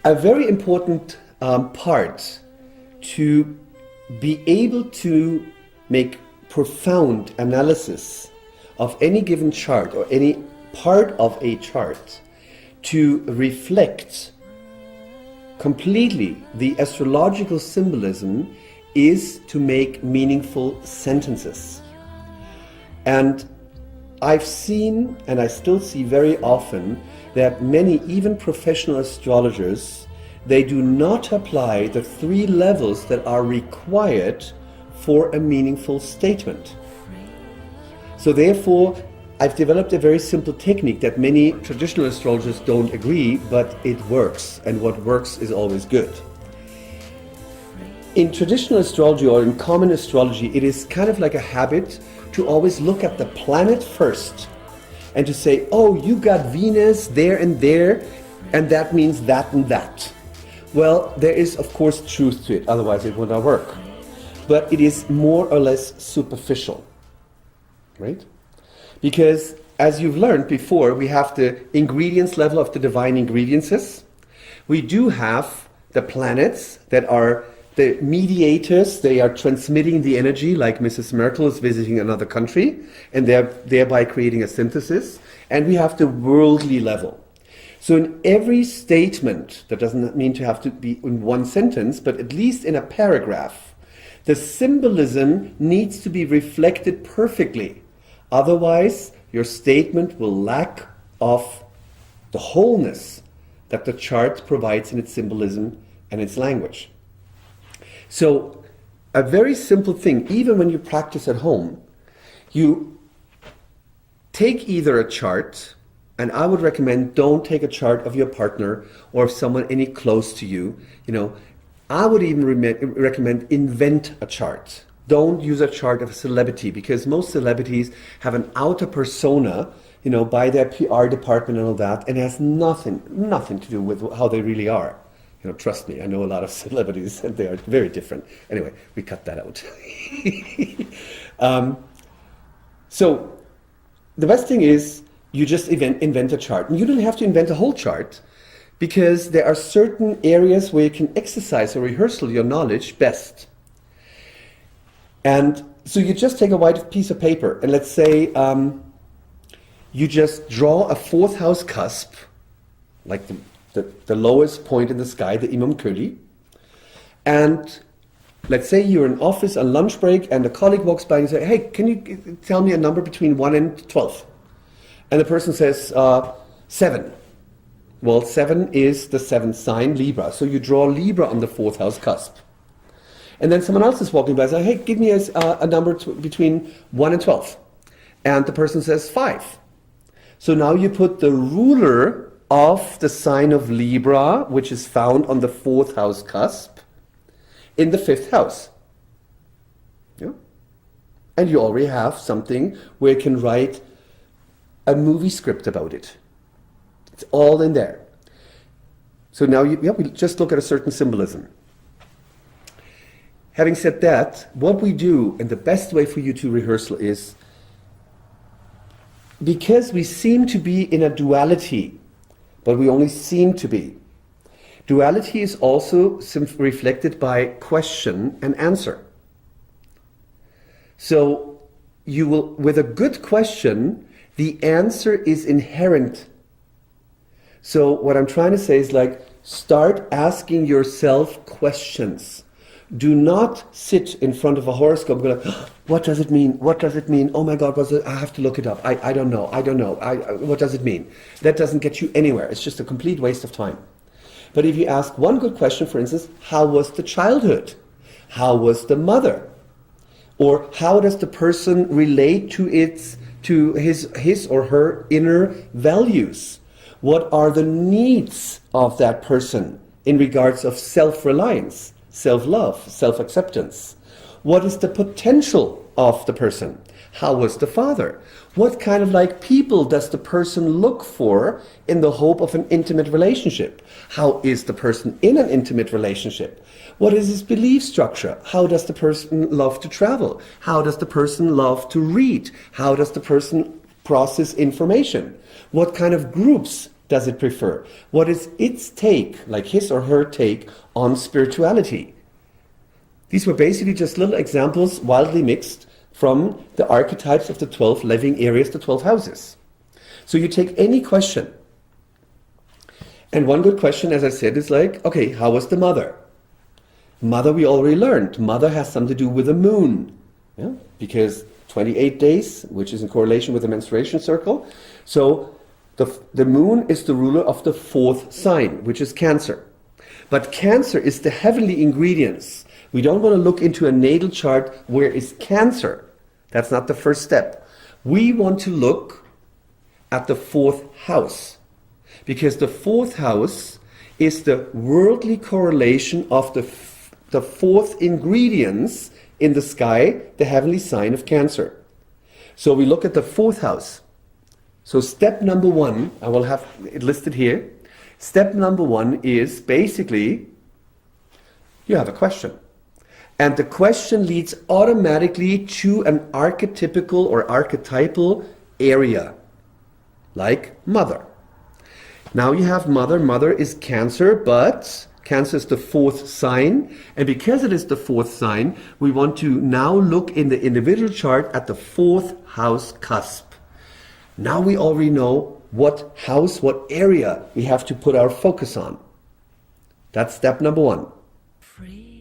A very important part to be able to make profound analysis of any given chart or any part of a chart to reflect completely the astrological symbolism is to make meaningful sentences. And I've seen, and I still see very often, that many, even professional astrologers, they do not apply the 3 levels that are required for a meaningful statement. So therefore, I've developed a very simple technique that many traditional astrologers don't agree, but it works, and what works is always good. In traditional astrology or in common astrology, it is kind of like a habit to always look at the planet first and to say, oh, you got Venus there, and that means that and that. Well, there is of course truth to it, otherwise it would not work. But it is more or less superficial, right? Because as you've learned before, we have the ingredients level of the divine ingredients. We do have the planets that are the mediators. They are transmitting the energy, like Mrs. Merkel is visiting another country and they're thereby creating a synthesis. And we have the worldly level. So in every statement, that doesn't mean to have to be in one sentence, but at least in a paragraph, the symbolism needs to be reflected perfectly. Otherwise, your statement will lack of the wholeness that the chart provides in its symbolism and its language. So a very simple thing, even when you practice at home, you take either a chart, and I would recommend don't take a chart of your partner or of someone any close to you. I would even recommend invent a chart. Don't use a chart of a celebrity, because most celebrities have an outer persona, by their PR department and all that, and it has nothing to do with how they really are. Trust me, I know a lot of celebrities and they are very different. Anyway, we cut that out. So the best thing is you just invent a chart. And you don't have to invent a whole chart, because there are certain areas where you can exercise or rehearsal your knowledge best. And so you just take a white piece of paper and let's say you just draw a 4th house cusp, like the lowest point in the sky, the Imam Köli. And let's say you're in office on lunch break and a colleague walks by and says, hey, can you tell me a number between 1 and 12? And the person says 7. Well, 7 is the 7th sign, Libra. So you draw Libra on the 4th house cusp. And then someone else is walking by and says, hey, give me a number between 1 and 12. And the person says 5. So now you put the ruler of the sign of Libra, which is found on the 4th house cusp, in the 5th house. Yeah? And you already have something where you can write a movie script about it. It's all in there. So now we just look at a certain symbolism. Having said that, what we do, and the best way for you to rehearsal is, because we seem to be in a duality, but we only seem to be. Duality is also reflected by question and answer. So you will, with a good question, the answer is inherent. So what I'm trying to say is start asking yourself questions. Do not sit in front of a horoscope and go like, what does it mean? What does it mean? Oh my God, I have to look it up. I don't know. What does it mean? That doesn't get you anywhere. It's just a complete waste of time. But if you ask one good question, for instance, how was the childhood? How was the mother? Or how does the person relate to his or her inner values? What are the needs of that person in regards of self-reliance, self-love, self-acceptance? What is the potential of the person? How was the father? What kind of people does the person look for in the hope of an intimate relationship? How is the person in an intimate relationship? What is his belief structure? How does the person love to travel? How does the person love to read? How does the person process information? What kind of groups does it prefer? What is its take, like his or her take, on spirituality? These were basically just little examples, wildly mixed, from the archetypes of the 12 living areas, the 12 houses. So you take any question. And one good question, as I said, is like, okay, how was the mother? Mother, we already learned. Mother has something to do with the moon. Yeah? Because 28 days, which is in correlation with the menstruation circle. So the moon is the ruler of the fourth sign, which is Cancer. But Cancer is the heavenly ingredients. We don't want to look into a natal chart where is Cancer. That's not the first step. We want to look at the fourth house. Because the fourth house is the worldly correlation of the fourth ingredients in the sky, the heavenly sign of Cancer. So we look at the fourth house. So step number one, I will have it listed here. Step number one is basically, you have a question. And the question leads automatically to an archetypical or archetypal area, like mother. Now you have mother. Mother is Cancer, but Cancer is the fourth sign. And because it is the fourth sign, we want to now look in the individual chart at the fourth house cusp. Now we already know what house, what area we have to put our focus on. That's step number one. Free.